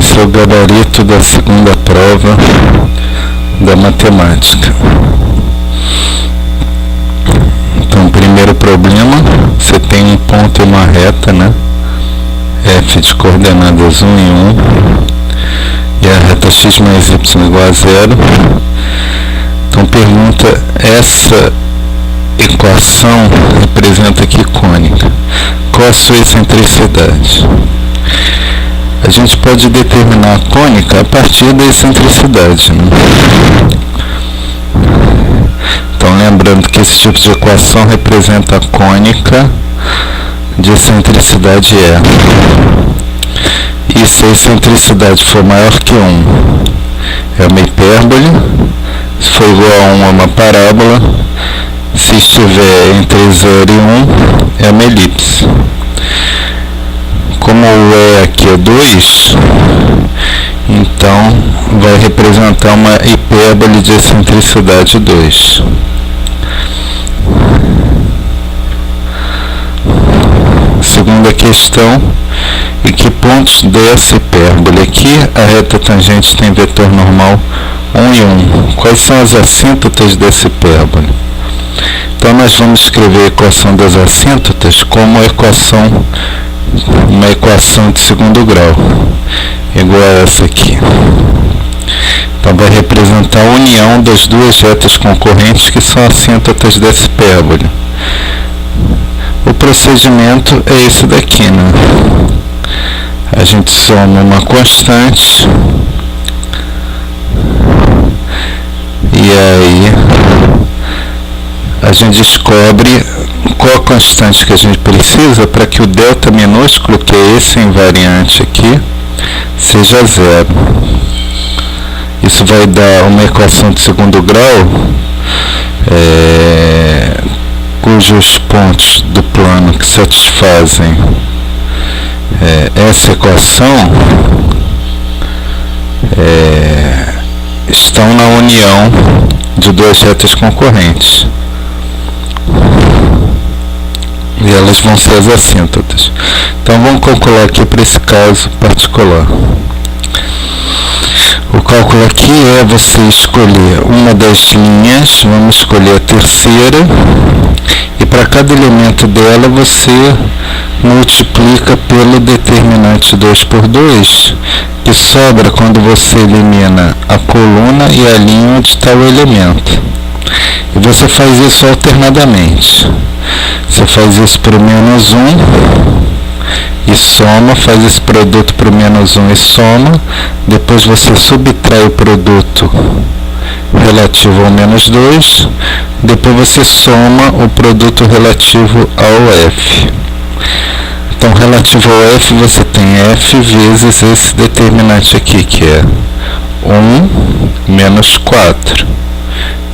Esse é o gabarito da segunda prova da matemática. Então, primeiro problema, você tem um ponto e uma reta, né? F de coordenadas 1 e 1, e a reta x mais y igual a 0. Então, pergunta, essa equação representa que cônica? Qual a sua excentricidade? A gente pode determinar a cônica a partir da excentricidade, né? Então, lembrando que esse tipo de equação representa a cônica de excentricidade E. E se a excentricidade for maior que 1, é uma hipérbole. Se for igual a 1, é uma parábola. Se estiver entre 0 e 1, é uma elipse. Como o E aqui é 2, então vai representar uma hipérbole de excentricidade 2. Segunda questão, em que pontos dessa hipérbole aqui a reta tangente tem vetor normal 1 e 1? Quais são as assíntotas dessa hipérbole? Então nós vamos escrever a equação das assíntotas como uma equação de segundo grau, igual a essa aqui. Então vai representar a união das duas retas concorrentes que são assíntotas dessa hipérbole. O procedimento é esse daqui, né? A gente soma uma constante e aí a gente descobre qual a constante que a gente precisa para que o delta minúsculo, que é esse invariante aqui, seja 0. Isso vai dar uma equação de segundo grau, cujos pontos do plano que satisfazem essa equação estão na união de duas retas concorrentes. E elas vão ser as assíntotas. Então vamos calcular aqui para esse caso particular. O cálculo aqui é você escolher uma das linhas, vamos escolher a terceira, e para cada elemento dela você multiplica pelo determinante 2 por 2, que sobra quando você elimina a coluna e a linha onde está o elemento. E você faz isso alternadamente. Você faz isso para o menos 1 e soma, faz esse produto para o menos 1 e soma, depois você subtrai o produto relativo ao menos 2, depois você soma o produto relativo ao F. Então, relativo ao F, você tem F vezes esse determinante aqui, que é 1 menos 4.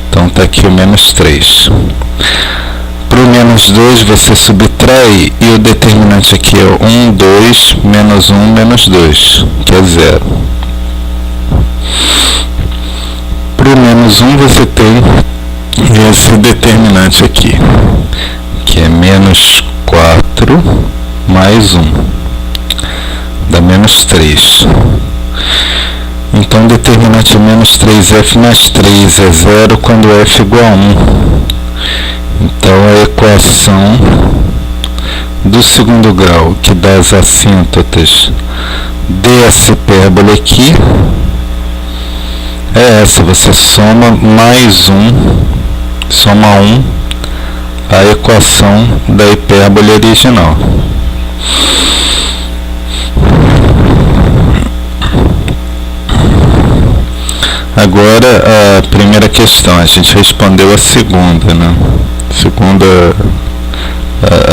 Então, está aqui o menos 3. Para o menos 2, você subtrai e o determinante aqui é 1, 2, menos 1, menos 2, que é 0. Para o menos 1, você tem esse determinante aqui, que é menos 4 mais 1, dá menos 3. Então, o determinante é menos 3f mais 3 é 0 quando f igual a 1. Então, a equação do segundo grau, que dá as assíntotas dessa hipérbole aqui, é essa. Você soma mais 1, soma 1, a equação da hipérbole original. Agora, a primeira questão, a gente respondeu a segunda, né?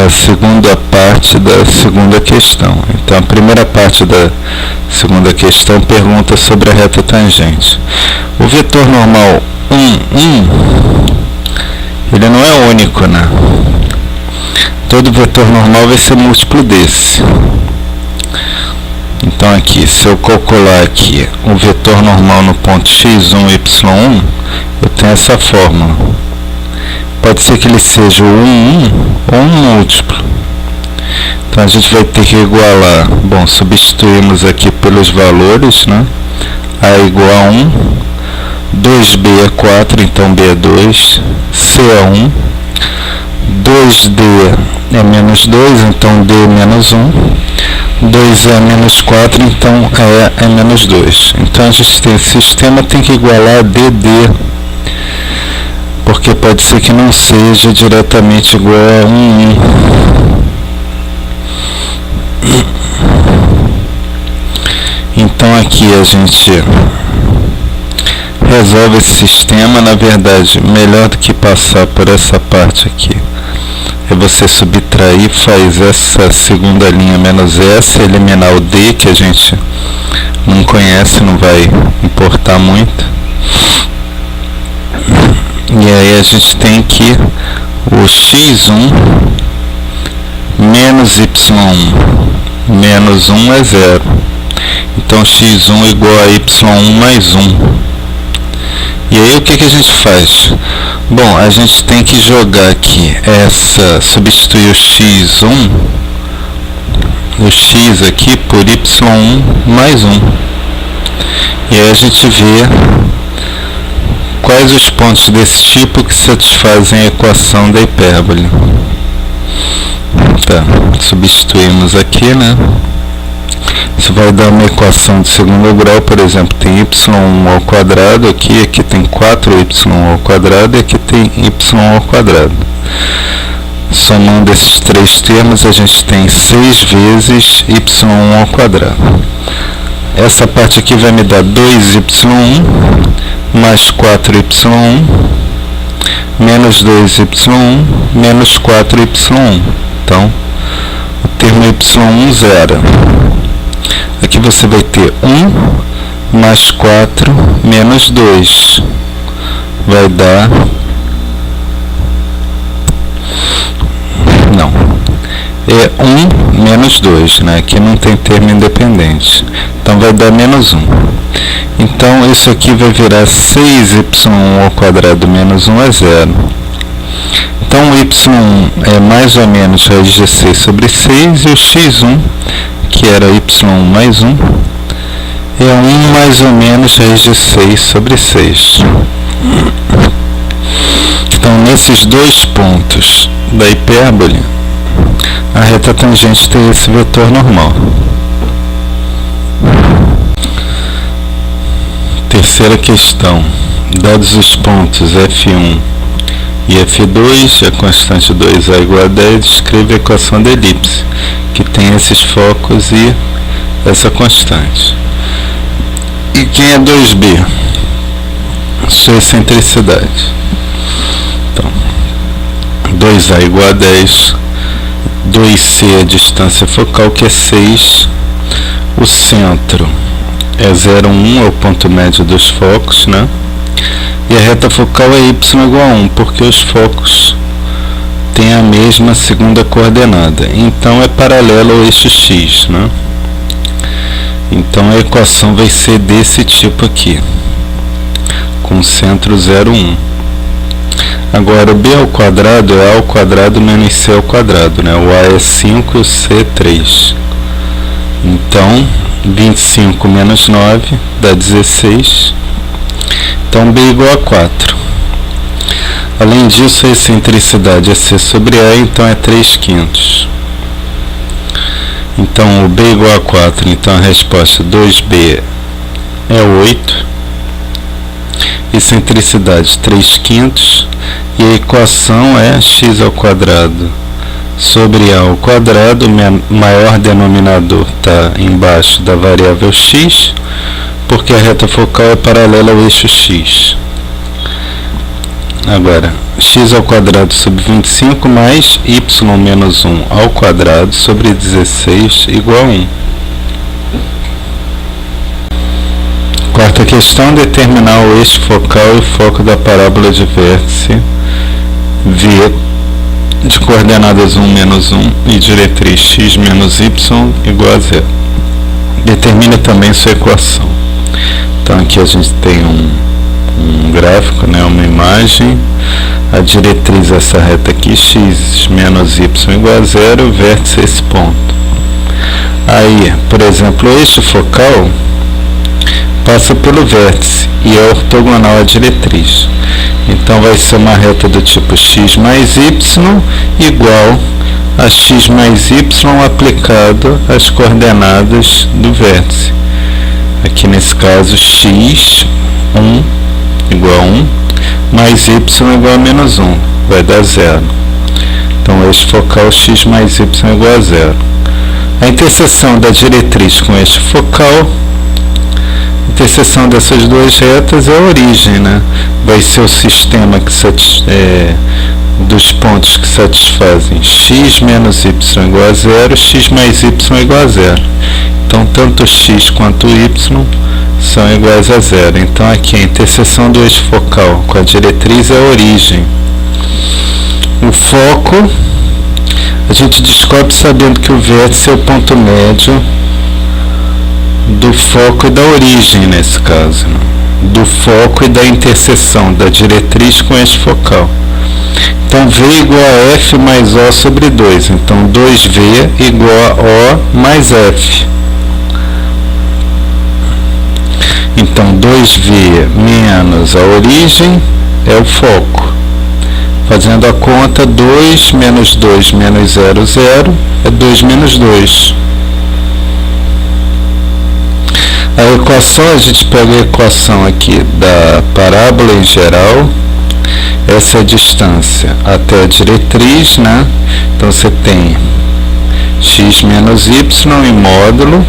A segunda parte da segunda questão. Então, a primeira parte da segunda questão pergunta sobre a reta tangente. O vetor normal 1, 1, ele não é único, né? Todo vetor normal vai ser múltiplo desse. Então, aqui, se eu calcular aqui o vetor normal no ponto x1, y1, eu tenho essa fórmula. Pode ser que ele seja o 1, 1 ou um múltiplo. Então a gente vai ter que igualar, bom, substituímos aqui pelos valores, né? A é igual a 1, 2b é 4, então b é 2, c é 1, 2d é menos 2, então d é menos 1, 2 é menos 4, então é menos 2. Então a gente tem esse sistema, tem que igualar a dd, porque pode ser que não seja diretamente igual a 1. Então aqui a gente resolve esse sistema. Na verdade, melhor do que passar por essa parte aqui é você subtrair, faz essa segunda linha menos essa, eliminar o d, que a gente não conhece, não vai importar muito. E aí a gente tem que o x1 menos y1 menos 1 é 0. Então x1 igual a y1 mais 1. E aí o que a gente faz? Bom, a gente tem que jogar aqui substituir o x1, o x aqui por y1 mais 1. E aí a gente vê quais os pontos desse tipo que satisfazem a equação da hipérbole. Tá, substituímos aqui, né? Isso vai dar uma equação de segundo grau, por exemplo, tem y1 ao quadrado aqui tem 4y ao quadrado e aqui tem y ao quadrado. Somando esses três termos, a gente tem 6 vezes y1 ao quadrado. Essa parte aqui vai me dar 2y1 mais 4y1 menos 2y1 menos 4y1. Então, o termo y1 zero. Aqui você vai ter 1 mais 4 menos 2. Vai dar... Não. É 1 menos 2, né? Aqui não tem termo independente. Então vai dar menos 1. Então isso aqui vai virar 6y1 ao quadrado menos 1 é 0. Então o y1 é mais ou menos raiz de 6 sobre 6 e o x1, que era y1 mais 1, é 1 mais ou menos raiz de 6 sobre 6. Então nesses dois pontos da hipérbole, a reta tangente tem esse vetor normal. Terceira questão. Dados os pontos F1 e F2, a constante 2A igual a 10, escreve a equação da elipse, que tem esses focos e essa constante. E quem é 2B? Sua excentricidade. Então, 2A igual a 10, 2C a distância focal, que é 6, o centro é 0,1, é o ponto médio dos focos, né? E a reta focal é y igual a 1, porque os focos têm a mesma segunda coordenada. Então é paralelo ao eixo x, né? Então a equação vai ser desse tipo aqui, com centro 0,1. Agora o b ao quadrado é a ao quadrado menos c ao quadrado, né? O a é 5 e o c é 3. Então 25 menos 9 dá 16. Então b igual a 4. Além disso, a excentricidade é c sobre a, então é 3/5. Então o b igual a 4, então a resposta 2b é 8. Excentricidade 3/5. E a equação é x ao quadrado sobre a ao quadrado, o maior denominador está embaixo da variável x, porque a reta focal é paralela ao eixo x. Agora, x ao quadrado sobre 25 mais y menos 1 ao quadrado sobre 16 igual a 1. Quarta questão, determinar o eixo focal e o foco da parábola de vértice V de coordenadas 1 menos 1 e diretriz x menos y igual a 0. Determina também sua equação. Então aqui a gente tem um gráfico, né, uma imagem. A diretriz é essa reta aqui, x menos y igual a zero, o vértice é esse ponto. Aí, por exemplo, o eixo focal passa pelo vértice e é ortogonal à diretriz. Então vai ser uma reta do tipo x mais y igual a x mais y aplicado às coordenadas do vértice. Aqui nesse caso x, 1 igual a 1, mais y igual a menos 1, vai dar 0. Então o eixo focal x mais y igual a 0. A interseção da diretriz com o eixo focal, a interseção dessas duas retas é a origem, né? Vai ser o sistema que dos pontos que satisfazem x menos y igual a 0, x mais y igual a 0. Então tanto x quanto y são iguais a 0. Então aqui a interseção do eixo focal com a diretriz é a origem. O foco a gente descobre sabendo que o vértice é o ponto médio do foco e da origem nesse caso, né? Do foco e da interseção da diretriz com o eixo focal. Então V igual a F mais O sobre 2. Então 2V igual a O mais F. Então 2V menos a origem é o foco. Fazendo a conta, 2 menos 2 menos 0, 0 é 2 menos 2. A equação, a gente pega a equação aqui da parábola em geral. Essa é a distância até a diretriz, né? Então você tem x menos y em módulo,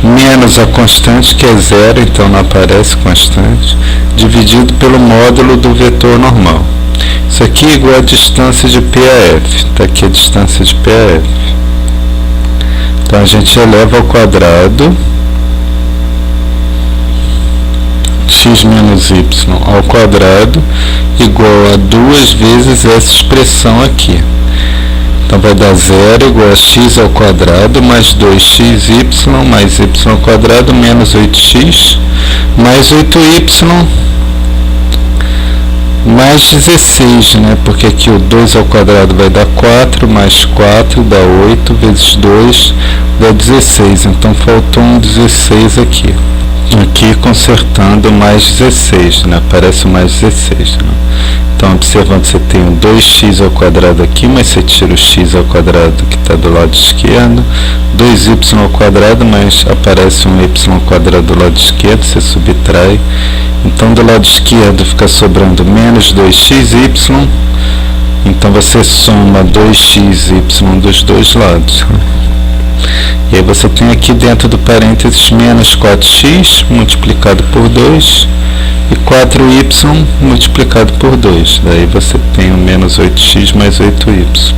menos a constante que é 0, então não aparece constante, dividido pelo módulo do vetor normal. Isso aqui é igual a distância de P a F. Está aqui a distância de P a F. Então a gente eleva ao quadrado x menos y ao quadrado igual a 2 vezes essa expressão aqui. Então vai dar 0 igual a x ao quadrado mais 2xy mais y ao quadrado menos 8x mais 8y mais 16, né? Porque aqui o 2 ao quadrado vai dar 4, mais 4 dá 8, vezes 2 dá 16. Então faltou um 16 aqui. Aqui consertando mais 16, né? Aparece mais 16, né? Então observando, você tem um 2x ao quadrado aqui, mas você tira o x ao quadrado que está do lado esquerdo, 2y ao quadrado, mas aparece um y ao quadrado do lado esquerdo, você subtrai. Então do lado esquerdo fica sobrando menos 2xy, então você soma 2xy dos dois lados. E aí você tem aqui dentro do parênteses menos 4x multiplicado por 2 e 4y multiplicado por 2. Daí você tem o menos 8x mais 8y.